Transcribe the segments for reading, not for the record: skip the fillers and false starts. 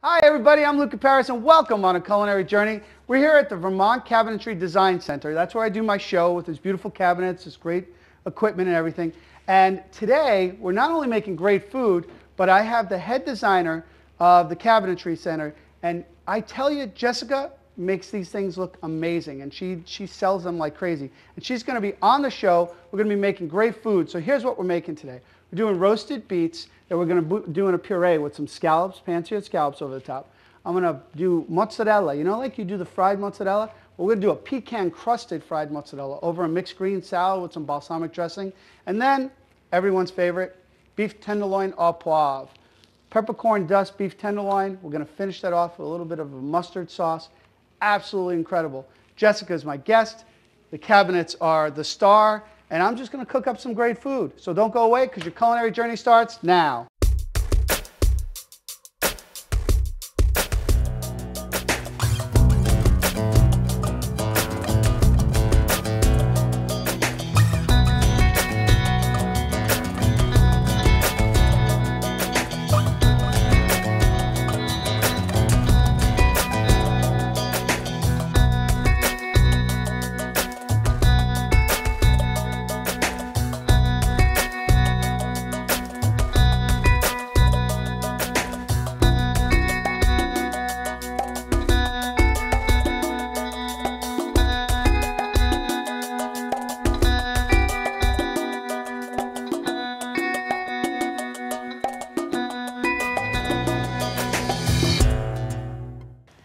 Hi everybody, I'm Luca and welcome on a culinary journey. We're here at the Vermont Cabinetry Design Center. That's where I do my show with these beautiful cabinets, this great equipment and everything. And today, we're not only making great food, but I have the head designer of the Cabinetry Center. And I tell you, Jessica makes these things look amazing, and she sells them like crazy. And she's going to be on the show. We're going to be making great food. So here's what we're making today. We're doing roasted beets that we're going to do in a puree with some scallops, pan-seared scallops over the top. I'm going to do mozzarella. You know, like you do the fried mozzarella? Well, we're going to do a pecan-crusted fried mozzarella over a mixed green salad with some balsamic dressing. And then, everyone's favorite, beef tenderloin au poivre. Peppercorn dust beef tenderloin. We're going to finish that off with a little bit of a mustard sauce. Absolutely incredible. Jessica is my guest. The cabinets are the star. And I'm just going to cook up some great food. So don't go away because your culinary journey starts now.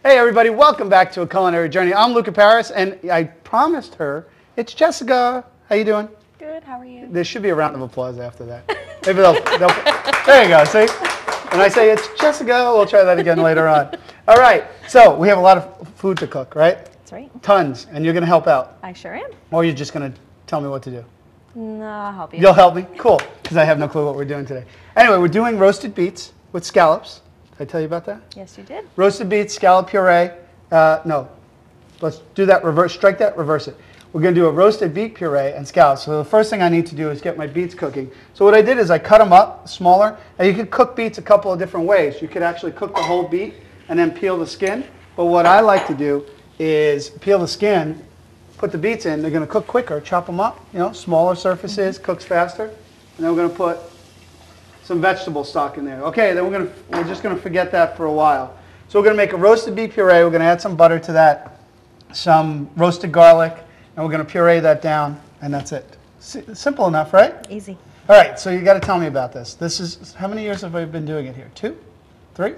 Hey everybody, welcome back to A Culinary Journey. I'm Luca and I promised her, it's Jessica. How you doing? Good, how are you? There should be a round of applause after that. Maybe they'll there you go, see? When I say it's Jessica, we'll try that again later on. All right, so we have a lot of food to cook, right? That's right. Tons, and you're gonna help out. I sure am. Or you're just gonna tell me what to do? No, I'll help you. You'll help me? Cool, because I have no clue what we're doing today. Anyway, we're doing roasted beets with scallops. Did I tell you about that? Yes, you did. Roasted beets, scallop puree. No, let's do that, strike that, reverse it. We're going to do a roasted beet puree and scallops. So the first thing I need to do is get my beets cooking. So what I did is I cut them up smaller. And you could cook beets a couple of different ways. You could actually cook the whole beet and then peel the skin. But what I like to do is peel the skin, put the beets in. They're going to cook quicker, chop them up, you know, smaller surfaces, cooks faster. And then we're going to put some vegetable stock in there. Okay, then we're just going to forget that for a while. So we're going to make a roasted beet puree. We're going to add some butter to that, some roasted garlic, and we're going to puree that down, and that's it. Simple enough, right? Easy. All right, so you got to tell me about this. This is, how many years have I been doing it here? 2? 3? A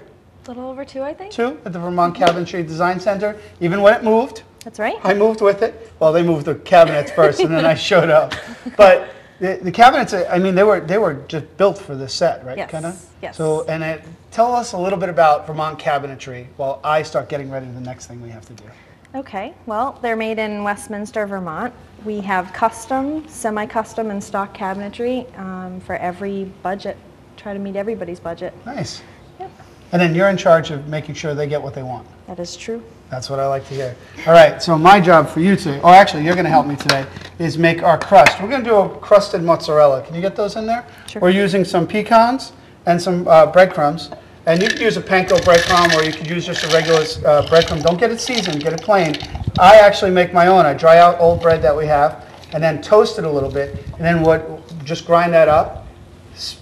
little over 2, I think. 2 at the Vermont Cabinetry Design Center. Even when it moved. That's right. I moved with it. Well, they moved the cabinets first, and then I showed up. But the cabinets, I mean, they were just built for this set, right? Yes. Kinda? Yes. So, tell us a little bit about Vermont Cabinetry while I start getting ready to the next thing we have to do. Okay. Well, they're made in Westminster, Vermont. We have custom, semi-custom, and stock cabinetry for every budget. Try to meet everybody's budget. Nice. Yep. And then you're in charge of making sure they get what they want. That is true. That's what I like to hear. All right, so my job for you today, actually you're going to help me today, is make our crust. We're going to do a crusted mozzarella. Can you get those in there? Sure. We're using some pecans and some breadcrumbs. And you could use a panko breadcrumb or you could use just a regular breadcrumb. Don't get it seasoned, get it plain. I actually make my own. I dry out old bread that we have and then toast it a little bit. And then just grind that up.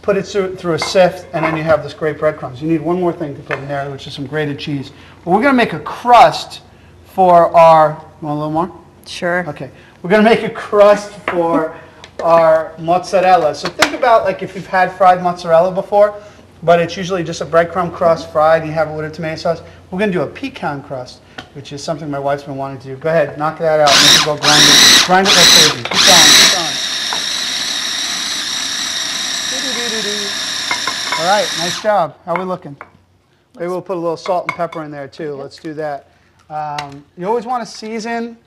Put it through a sift, and then you have this great breadcrumbs. You need one more thing to put in there, which is some grated cheese. But we're going to make a crust for our, want a little more? Sure. Okay. We're going to make a crust for our mozzarella. So think about like if you've had fried mozzarella before, but it's usually just a breadcrumb crust fried, and you have it with a tomato sauce. We're going to do a pecan crust, which is something my wife's been wanting to do. Go ahead, knock that out. Make it go grind it. Grind it like crazy. Keep going, keep going. All right, nice job. How are we looking? Maybe we'll put a little salt and pepper in there too. Let's do that. You always want to season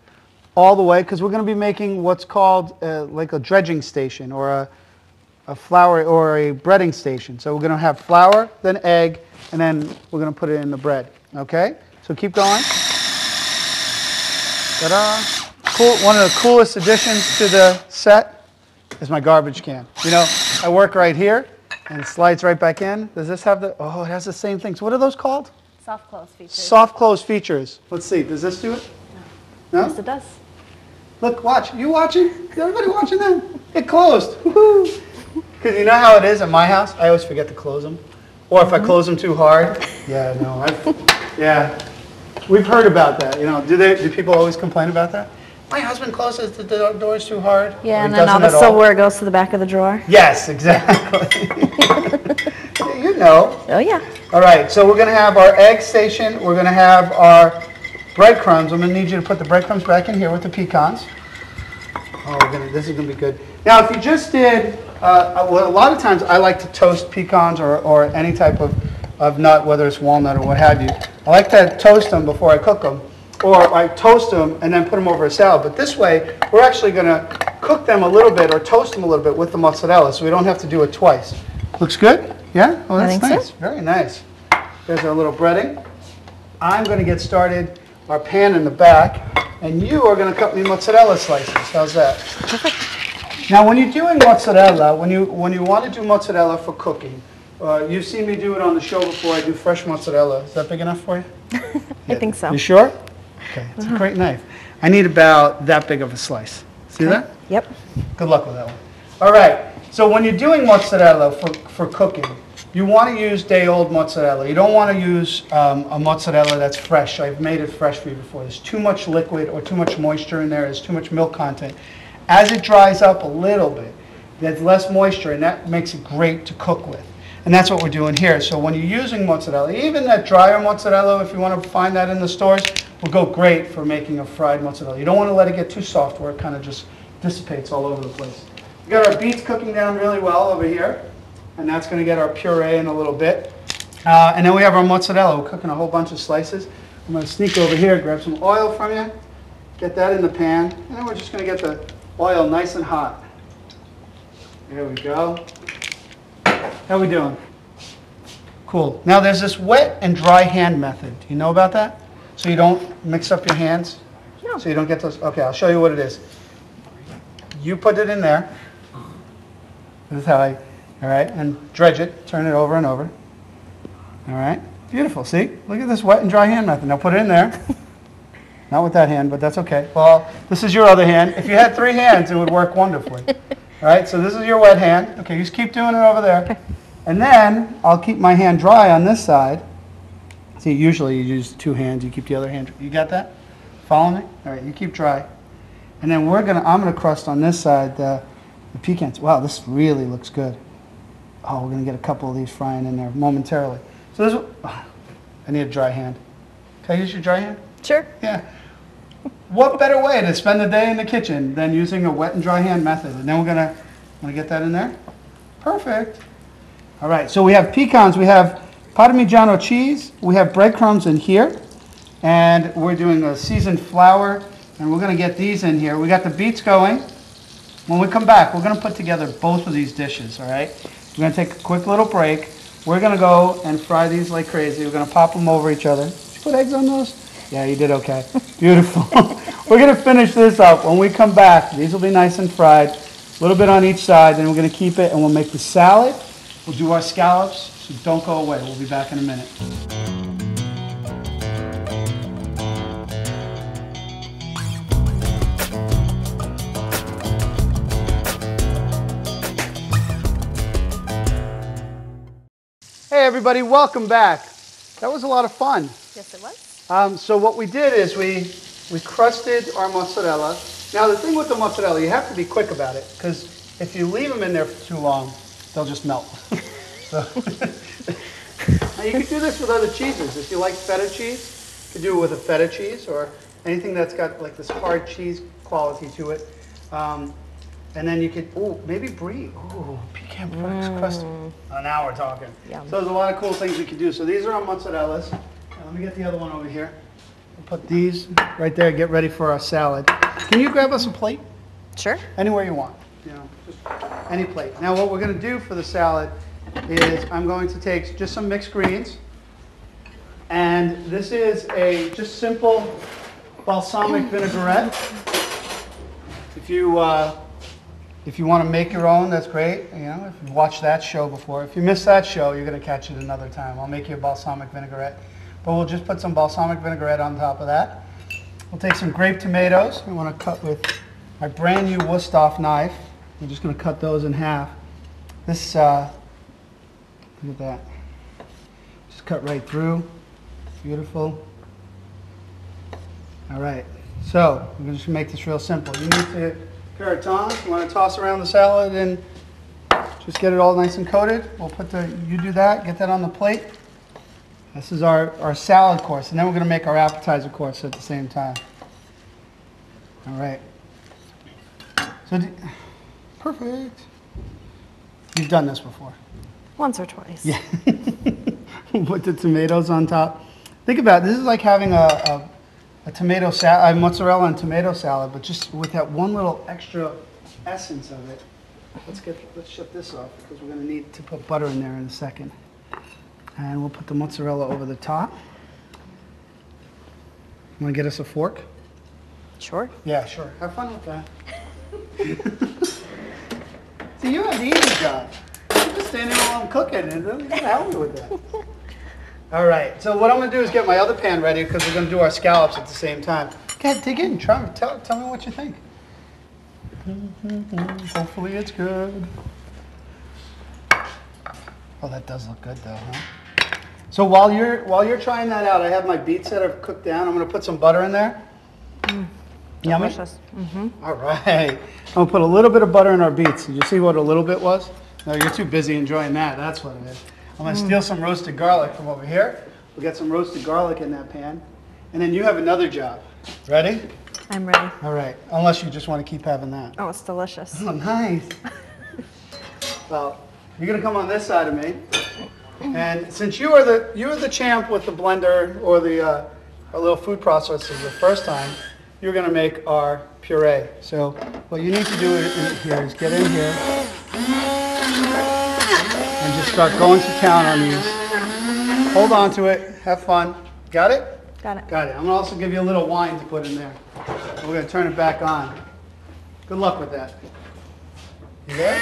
all the way because we're going to be making what's called like a dredging station or a flour or a breading station. So we're going to have flour, then egg, and then we're going to put it in the bread. Okay? So keep going. Ta-da! Cool. One of the coolest additions to the set is my garbage can. You know, I work right here. And it slides right back in. Does this have the, oh, it has the same things. What are those called? soft close features. Soft close features. Let's see. Does this do it? No? Yes, it does. Look, watch. You watching? Is everybody watching that? It closed. Woohoo! Because you know how it is at my house? I always forget to close them. Or if I close them too hard. Yeah, no. Yeah. We've heard about that. You know, do people always complain about that? My husband closes the doors too hard. Yeah, and then all the silverware goes to the back of the drawer. Yes, exactly. You know. Oh, yeah. All right, so we're going to have our egg station. We're going to have our breadcrumbs. I'm going to need you to put the breadcrumbs back in here with the pecans. Oh, this is going to be good. Now, if you just did, well, a lot of times I like to toast pecans or any type of nut, whether it's walnut or what have you. I like to toast them before I cook them. Or I toast them and then put them over a salad. But this way, we're actually going to cook them a little bit or toast them a little bit with the mozzarella, so we don't have to do it twice. Looks good? Yeah? Oh, that's nice. So. Very nice. There's our little breading. I'm going to get started our pan in the back, and you are going to cut me mozzarella slices. How's that? Perfect. Now, when you're doing mozzarella, when you want to do mozzarella for cooking, you've seen me do it on the show before. I do fresh mozzarella. Is that big enough for you? I think so. You sure? Okay, it's a great knife. I need about that big of a slice. See that? Yep. Good luck with that one. All right, so when you're doing mozzarella for cooking, you want to use day-old mozzarella. You don't want to use a mozzarella that's fresh. I've made it fresh for you before. There's too much liquid or too much moisture in there. There's too much milk content. As it dries up a little bit, there's less moisture, and that makes it great to cook with. And that's what we're doing here. So when you're using mozzarella, even that drier mozzarella, if you want to find that in the stores, will go great for making a fried mozzarella. You don't want to let it get too soft where it kind of just dissipates all over the place. We got our beets cooking down really well over here, and that's going to get our puree in a little bit. And then we have our mozzarella. We're cooking a whole bunch of slices. I'm going to sneak over here, grab some oil from you, get that in the pan, and then we're just going to get the oil nice and hot. There we go. How we doing? Cool. Now there's this wet and dry hand method. Do you know about that? So you don't mix up your hands? No. So you don't get those? Okay, I'll show you what it is. You put it in there. This is how all right, and dredge it, turn it over and over. All right, beautiful, see? Look at this wet and dry hand method. Now put it in there. Not with that hand, but that's okay. Well, this is your other hand. If you had 3 hands, it would work wonderfully. All right, so this is your wet hand. Okay, just keep doing it over there. And then I'll keep my hand dry on this side. See, usually you use 2 hands. You keep the other hand. You got that? Follow me? All right, you keep dry. And then I'm gonna crust on this side the pecans. Wow, this really looks good. Oh, we're gonna get a couple of these frying in there momentarily. So this, I need a dry hand. Can I use your dry hand? Sure. Yeah. What better way to spend the day in the kitchen than using a wet and dry hand method? And then we're gonna get that in there. Perfect. All right, so we have pecans, we have Parmigiano cheese, we have breadcrumbs in here, and we're doing a seasoned flour, and we're gonna get these in here. We got the beets going. When we come back, we're gonna put together both of these dishes, all right? We're gonna take a quick little break. We're gonna go and fry these like crazy. We're gonna pop them over each other. Did you put eggs on those? Yeah, you did okay. Beautiful. We're going to finish this up. When we come back, these will be nice and fried, a little bit on each side, then we're going to keep it, and we'll make the salad. We'll do our scallops, so don't go away. We'll be back in a minute. Hey everybody, welcome back. That was a lot of fun. Yes, it was. So what we did is we crusted our mozzarella. Now the thing with the mozzarella, you have to be quick about it, because if you leave them in there for too long, they'll just melt. So now you can do this with other cheeses. If you like feta cheese, you can do it with a feta cheese or anything that's got like this hard cheese quality to it. And then you could, maybe brie. Ooh, pecan crust. Oh, now we're talking. Yum. So there's a lot of cool things we can do. So these are our mozzarellas. Let me get the other one over here. We'll put these right there, get ready for our salad. Can you grab us a plate? Sure. Anywhere you want, just any plate. Now what we're gonna do for the salad is I'm going to take just some mixed greens, and this is a just simple balsamic vinaigrette. If you want to make your own, that's great. If you've watched that show before. If you missed that show, you're gonna catch it another time. I'll make you a balsamic vinaigrette. but we'll just put some balsamic vinaigrette on top of that. We'll take some grape tomatoes. I want to cut with my brand new Wusthof knife. I'm just going to cut those in half. This, look at that. Just cut right through. Beautiful. All right, so we're just going to make this real simple. You need to pair of tongs. You want to toss around the salad and just get it all nice and coated. We'll put you do that, get that on the plate. This is our salad course, and then we're going to make our appetizer course at the same time. All right. So, perfect. You've done this before. Once or twice. Yeah. Put the tomatoes on top. Think about it. This is like having a tomato salad, mozzarella and tomato salad, but just with that one little extra essence of it. Let's shut this off because we're going to need to put butter in there in a second. And we'll put the mozzarella over the top. Want to get us a fork? Sure. Yeah, sure. Have fun with that. See, you have the easy job. You're just standing there while I'm cooking, and you gotta help me with that. All right. So what I'm going to do is get my other pan ready because we're going to do our scallops at the same time. Go ahead, dig in. Tell me what you think. Hopefully it's good. Oh, that does look good, though, huh? So while you're trying that out, I have my beets that are cooked down. I'm going to put some butter in there. Yummy? Delicious. All right. I'm going to put a little bit of butter in our beets. Did you see what a little bit was? No, you're too busy enjoying that. That's what it is. I'm going to steal some roasted garlic from over here. We'll get some roasted garlic in that pan. And then you have another job. Ready? I'm ready. All right. Unless you just want to keep having that. Oh, it's delicious. Oh, nice. Well, you're going to come on this side of me. And since you are the champ with the blender or the our little food processor the first time, you're going to make our puree. So what you need to do here is get in here and just start going to town on these. Hold on to it. Have fun. Got it? Got it. Got it. I'm going to also give you a little wine to put in there. We're going to turn it back on. Good luck with that. You there?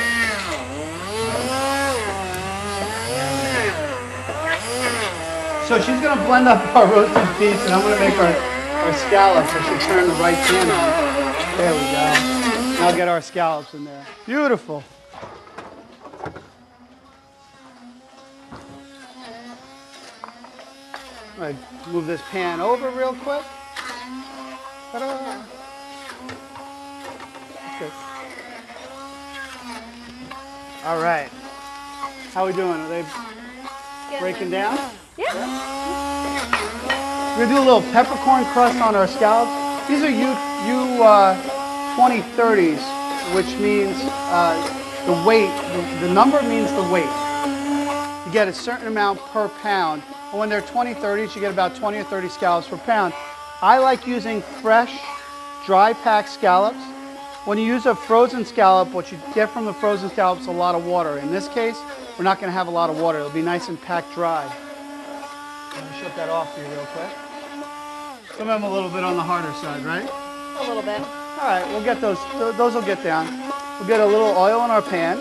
So she's going to blend up our roasted beets, and I'm going to make our scallops. I should turn the right pan on. There we go. Now get our scallops in there. Beautiful. All right, move this pan over real quick. Ta-da. Okay. All right. How are we doing? Are they breaking down? Yeah. We're going to do a little peppercorn crust on our scallops. These are U2030s, which means the weight, the number means the weight. You get a certain amount per pound. And when they're 2030s, you get about 20 or 30 scallops per pound. I like using fresh, dry packed scallops. When you use a frozen scallop, what you get from the frozen scallop is a lot of water. In this case, we're not going to have a lot of water. It'll be nice and packed dry. Let me shut that off for you real quick. Some of them a little bit on the harder side, right? A little bit. All right, we'll get those. Those will get down. We'll get a little oil in our pan.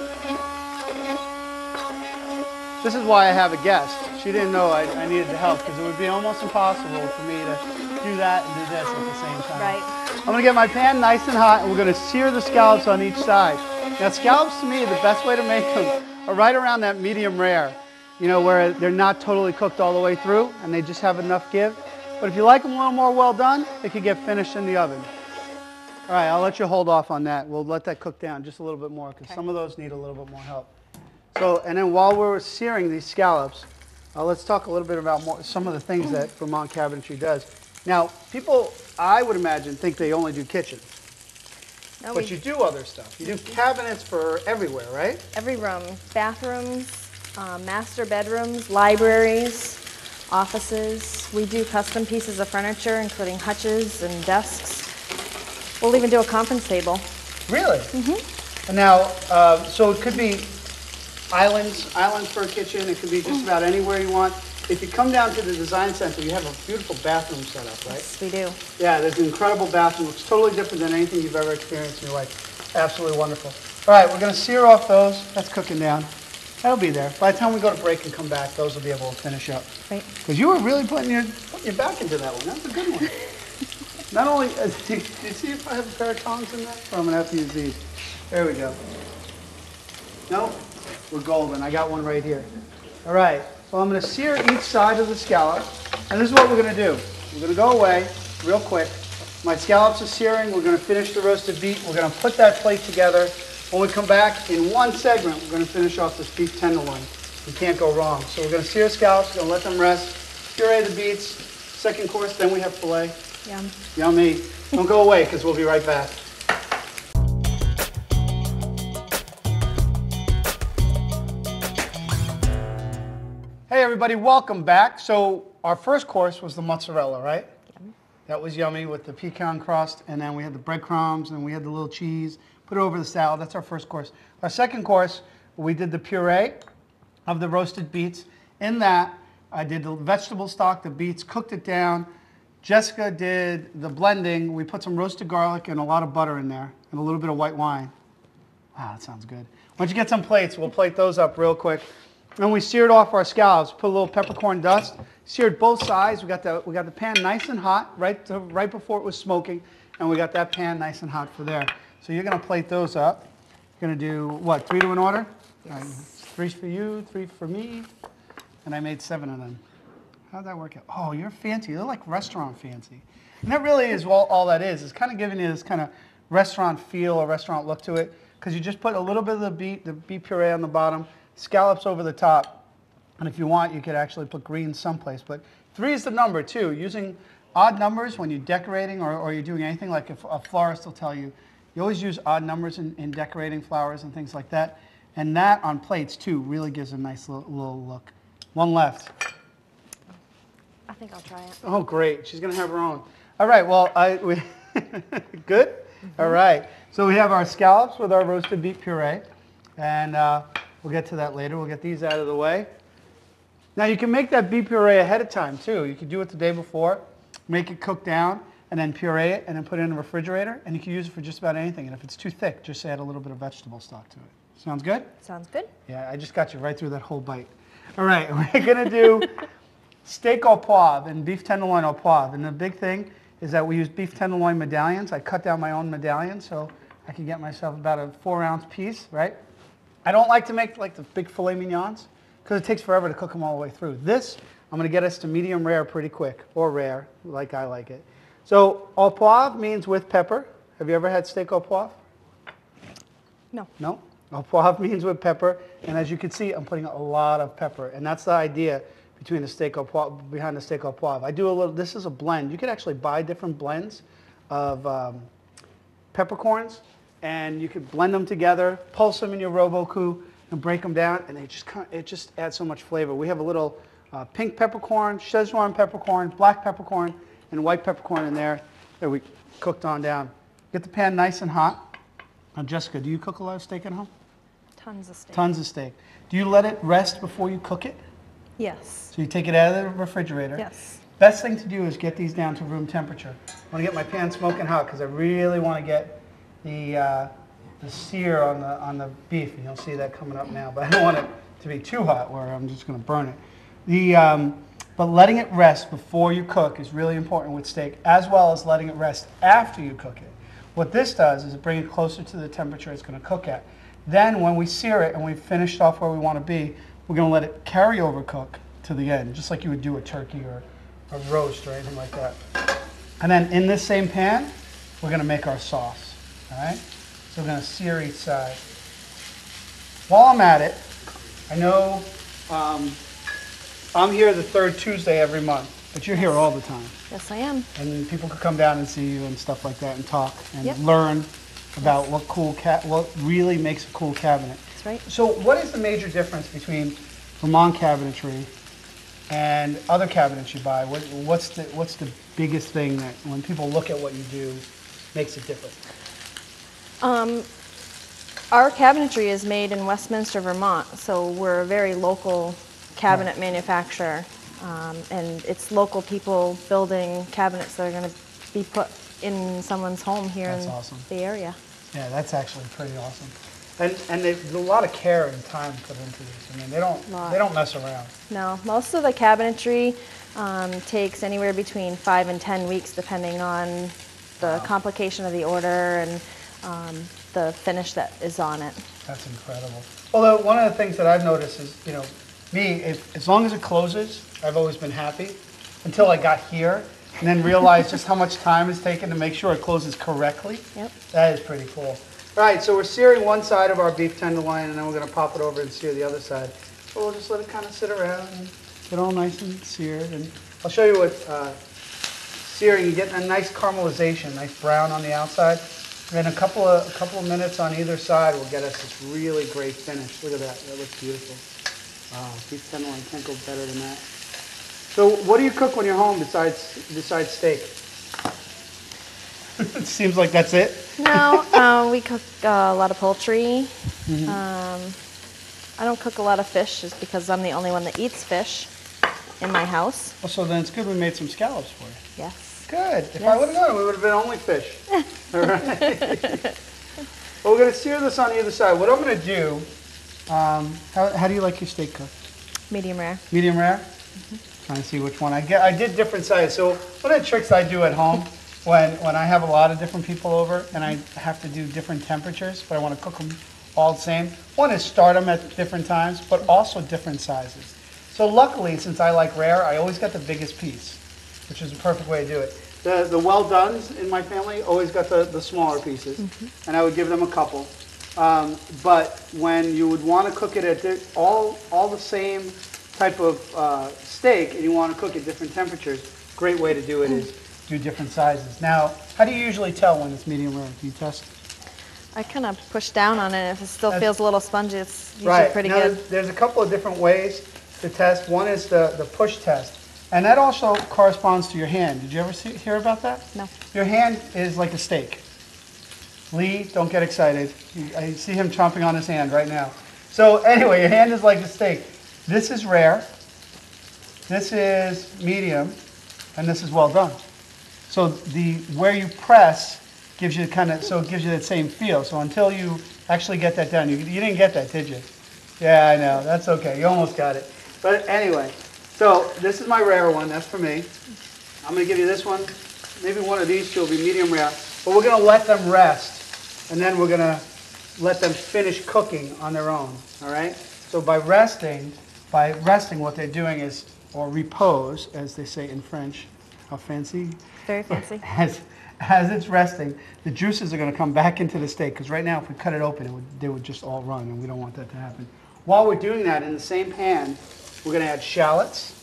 This is why I have a guest. She didn't know I needed the help because it would be almost impossible for me to do that and do this at the same time. Right. I'm going to get my pan nice and hot, and we're going to sear the scallops on each side. Now, scallops, to me, the best way to make them are right around that medium rare, you know, where they're not totally cooked all the way through, and they just have enough give. But if you like them a little more well done, they could get finished in the oven. All right, I'll let you hold off on that. We'll let that cook down just a little bit more, because some of those need a little bit more help. So, and then while we're searing these scallops, let's talk a little bit about some of the things that Vermont Cabinetry does. Now, people, I would imagine, think they only do kitchens. No, But you do other stuff. You do cabinets for everywhere, right? every room, bathrooms, master bedrooms, libraries, offices. We do custom pieces of furniture, including hutches and desks. We'll even do a conference table. Really? Mm-hmm. And now, so it could be islands for a kitchen. It could be just about anywhere you want. If you come down to the design center, you have a beautiful bathroom set up, right? Yes, we do. Yeah, there's an incredible bathroom. It's totally different than anything you've ever experienced in your life. Absolutely wonderful. All right, we're going to sear off those. That's cooking down. That'll be there. By the time we go to break and come back, those will be able to finish up. Right. Because you were really putting your back into that one. That's a good one. Not only, do you see if I have a pair of tongs in there? Or I'm going to have to use these. There we go. No, we're golden. I got one right here. All right. So I'm going to sear each side of the scallop. And this is what we're going to do. We're going to go away real quick. My scallops are searing. We're going to finish the roasted beet. We're going to put that plate together. When we come back, in one segment, we're going to finish off this beef tenderloin. You can't go wrong. So we're going to sear scallops. We're going to let them rest. Puree the beets. Second course, then we have filet. Yum. Yummy. Don't go away because we'll be right back. Hey everybody, welcome back. So our first course was the mozzarella, right? Yum. That was yummy with the pecan crust, and then we had the breadcrumbs, and we had the little cheese. Put it over the salad. That's our first course. Our second course, we did the puree of the roasted beets. In that, I did the vegetable stock, the beets, cooked it down. Jessica did the blending. We put some roasted garlic and a lot of butter in there and a little bit of white wine. Wow, that sounds good. Why don't you get some plates? We'll plate those up real quick. And we seared off our scallops, put a little peppercorn dust, seared both sides. We got the pan nice and hot right before it was smoking, and we got that pan nice and hot for there. So you're going to plate those up. You're going to do, what, 3 to an order? Yes. All right, 3 for you, 3 for me, and I made 7 of them. How'd that work out? Oh, you're fancy. You're like restaurant fancy. And that really is all that is. It's kind of giving you this kind of restaurant feel or restaurant look to it, because you just put a little bit of the beet puree on the bottom, scallops over the top, and if you want, you could actually put greens someplace. But 3 is the number, too. Using odd numbers when you're decorating or you're doing anything, like if a florist will tell you, you always use odd numbers in decorating flowers and things like that. And that on plates, too, really gives a nice little look. One left. I think I'll try it. Oh, great. She's going to have her own. All right. Well, good? Mm-hmm. All right. So we have our scallops with our roasted beet puree. And we'll get to that later. We'll get these out of the way. Now, you can make that beet puree ahead of time, too. You can do it the day before, make it cook down, and then puree it, and then put it in the refrigerator. And you can use it for just about anything. And if it's too thick, just add a little bit of vegetable stock to it. Sounds good? Sounds good. Yeah, I just got you right through that whole bite. All right, we're going to do steak au poivre and beef tenderloin au poivre. And the big thing is that we use beef tenderloin medallions. I cut down my own medallion so I can get myself about a 4-ounce piece, right? I don't like to make like the big filet mignons because it takes forever to cook them all the way through. This, I'm going to get us to medium rare pretty quick, or rare, like I like it. So au poivre means with pepper. Have you ever had steak au poivre? No. No? Au poivre means with pepper, and as you can see, I'm putting a lot of pepper, and that's the idea behind the steak au poivre. I do a little, this is a blend. You could actually buy different blends of peppercorns, and you could blend them together, pulse them in your Robocoo, and break them down, and it just adds so much flavor. We have a little pink peppercorn, Szechuan peppercorn, black peppercorn, and white peppercorn in there that we cooked on down. Get the pan nice and hot. Now, Jessica, do you cook a lot of steak at home? Tons of steak. Tons of steak. Do you let it rest before you cook it? Yes. So you take it out of the refrigerator. Yes. Best thing to do is get these down to room temperature. I want to get my pan smoking hot because I really want to get the sear on the beef, and you'll see that coming up now. But I don't want it to be too hot where I'm just going to burn it. But letting it rest before you cook is really important with steak, as well as letting it rest after you cook it. What this does is it brings it closer to the temperature it's going to cook at. Then when we sear it and we've finished off where we want to be, we're going to let it carry over cook to the end, just like you would do a turkey or a roast or anything like that. And then in this same pan, we're going to make our sauce. All right? So we're going to sear each side. While I'm at it, I know I'm here the third Tuesday every month, but you're here all the time. Yes, I am. And people could come down and see you and stuff like that and talk and Yep. learn about what really makes a cool cabinet. That's right. So what is the major difference between Vermont Cabinetry and other cabinets you buy? What's the biggest thing that when people look at what you do makes it different? Our cabinetry is made in Westminster, Vermont, so we're a very local cabinet manufacturer, and it's local people building cabinets that are going to be put in someone's home here That's in awesome. the area. Yeah, that's actually pretty awesome. And there's a lot of care and time put into this. I mean, they don't mess around. No, most of the cabinetry takes anywhere between 5 and 10 weeks, depending on the complication of the order and the finish that is on it. That's incredible. Although one of the things that I've noticed is, you know, me, as long as it closes, I've always been happy until I got here and then realized just how much time it's taken to make sure it closes correctly. Yep. That is pretty cool. All right, so we're searing one side of our beef tenderloin, and then we're going to pop it over and sear the other side. So we'll just let it kind of sit around and get all nice and seared. And I'll show you what searing, you get a nice caramelization, nice brown on the outside. And a couple of minutes on either side will get us this really great finish. Look at that. That looks beautiful. Wow, beef tenderloin can't go better than that. So what do you cook when you're home besides steak? It seems like that's it. No, we cook a lot of poultry. I don't cook a lot of fish just because I'm the only one that eats fish in my house. Well, so then it's good we made some scallops for you. Yes. Good. If I would have known, we would have been only fish. All right. Well, we're going to sear this on either side. What I'm going to do, how do you like your steak cooked? Medium rare. Medium rare? Trying to see which one I get. I did different sizes. So one of the tricks I do at home when I have a lot of different people over and I have to do different temperatures, but I want to cook them all the same. One is start them at different times, but also different sizes. So luckily, since I like rare, I always got the biggest piece, which is a perfect way to do it. The well-dones in my family always got the smaller pieces, and I would give them a couple. But when you would want to cook it at all the same type of steak, and you want to cook at different temperatures, great way to do it is do different sizes. Now, how do you usually tell when it's medium rare? Do you test? I kind of push down on it. If it still feels a little spongy, it's usually pretty good. There's a couple of different ways to test. One is the push test. And that also corresponds to your hand. Did you ever hear about that? No. Your hand is like a steak. Lee, don't get excited. I see him chomping on his hand right now. So anyway, your hand is like a steak. This is rare. This is medium. And this is well done. So where you press gives you it gives you that same feel. So until you actually get that down, you didn't get that, did you? Yeah, I know. That's okay. You almost got it. But anyway, so this is my rare one. That's for me. I'm going to give you this one. Maybe one of these two will be medium rare. But we're going to let them rest, and then we're going to let them finish cooking on their own. All right. So by resting, what they're doing is, or repose, as they say in French. How fancy? Very fancy. As it's resting, the juices are going to come back into the steak, because right now if we cut it open, they would just all run, and we don't want that to happen. While we're doing that, in the same pan, we're going to add shallots.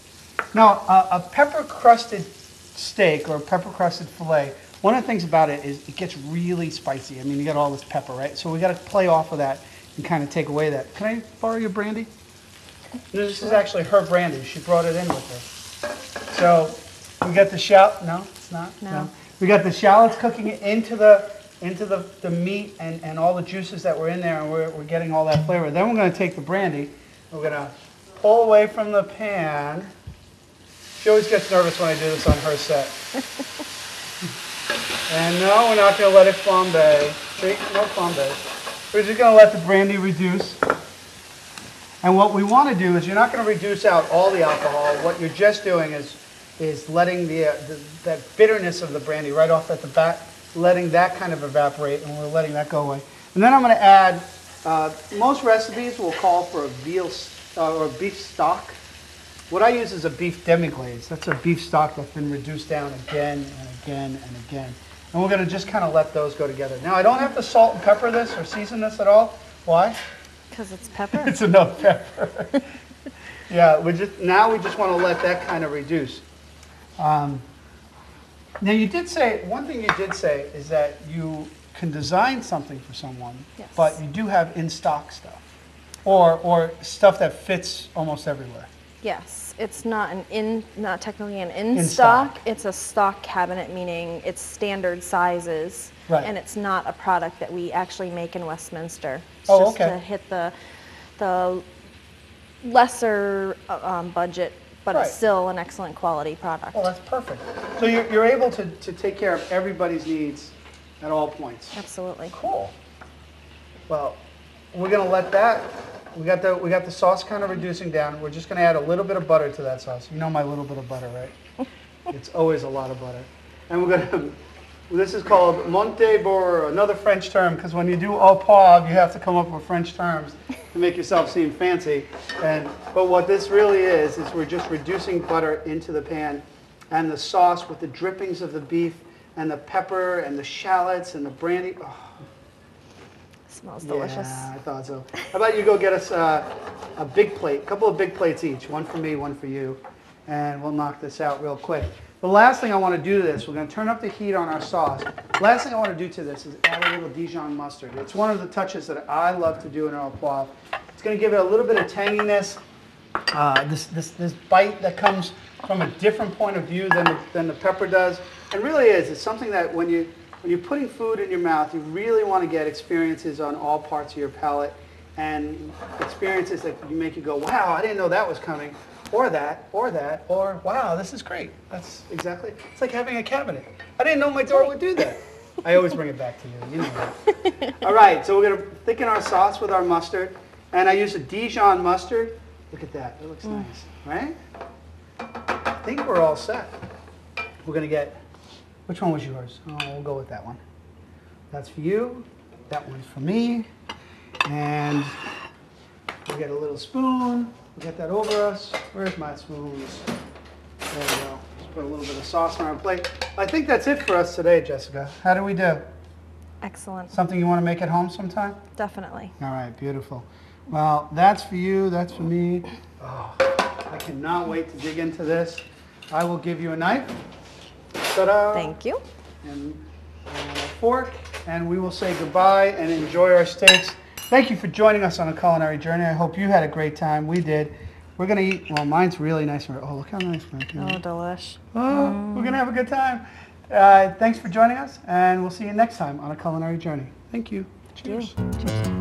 Now, a pepper-crusted steak or a pepper-crusted filet, one of the things about it is it gets really spicy. I mean, you got all this pepper, right? So we got to play off of that and kind of take away that. Can I borrow your brandy? This is actually her brandy. She brought it in with her. So we got the shallot. No, it's not. No. We got the shallots cooking into the meat and all the juices that were in there, and we're getting all that flavor. Then we're going to take the brandy. We're going to pull away from the pan. She always gets nervous when I do this on her set. And no, we're not going to let it flambe. See, no flambe. We're just going to let the brandy reduce. And what we want to do is, you're not going to reduce out all the alcohol. What you're just doing is letting that bitterness of the brandy right off at the bat, letting that kind of evaporate, and we're letting that go away. And then I'm going to add, most recipes will call for a veal or beef stock. What I use is a beef demi-glaze. That's a beef stock that's been reduced down again and again and again. And we're going to just kind of let those go together. Now, I don't have to salt and pepper this or season this at all. Why? Because it's pepper. It's enough pepper. Yeah, now we just want to let that kind of reduce. Now, you did say, one thing you did say is that you can design something for someone, yes, but you do have in-stock stuff, or stuff that fits almost everywhere. Yes, it's not not technically an in-stock. It's a stock cabinet, meaning it's standard sizes, right, and it's not a product that we actually make in Westminster. It's just to hit the lesser budget, but right, it's still an excellent quality product. Well, that's perfect. So you're able to take care of everybody's needs at all points. Absolutely. Cool. Well, we're going to let that, we got the sauce kind of reducing down. We're just going to add a little bit of butter to that sauce. You know my little bit of butter, right? It's always a lot of butter. And we're going to, this is called Monte Bor, another French term, because when you do au poivre, you have to come up with French terms to make yourself seem fancy. But what this really is we're just reducing butter into the pan, and the sauce with the drippings of the beef and the pepper and the shallots and the brandy. Oh. Smells delicious. Yeah, I thought so. How about you go get us a big plate, a couple of big plates each, one for me, one for you, and we'll knock this out real quick. The last thing I want to do to this, we're going to turn up the heat on our sauce. Last thing I want to do to this is add a little Dijon mustard. It's one of the touches that I love to do in our poivre. It's going to give it a little bit of tanginess, this bite that comes from a different point of view than the pepper does. And really it's something that when you're putting food in your mouth, you really want to get experiences on all parts of your palate, and experiences that make you go, wow, I didn't know that was coming. Or wow, this is great. That's exactly, it's like having a cabinet. I didn't know my door would do that. I always bring it back to you, you know that. All right, so we're going to thicken our sauce with our mustard, and I use a Dijon mustard. Look at that, it looks nice, right? I think we're all set. We're going to get, which one was yours? Oh, we'll go with that one. That's for you, that one's for me, and we'll get a little spoon. We'll get that over us. Where's my spoons? There we go. Just put a little bit of sauce on our plate. I think that's it for us today, Jessica. How do we do? Excellent. Something you want to make at home sometime? Definitely. All right, beautiful. Well, that's for you, that's for me. Oh, I cannot wait to dig into this. I will give you a knife. Ta-da! Thank you. And a fork, and we will say goodbye and enjoy our steaks. Thank you for joining us on a culinary journey. I hope you had a great time. We did. We're going to eat, well, mine's really nice. Oh, look how nice mine is. Oh, delish. Oh, we're going to have a good time. Thanks for joining us, and we'll see you next time on a culinary journey. Thank you. Cheers. Cheers.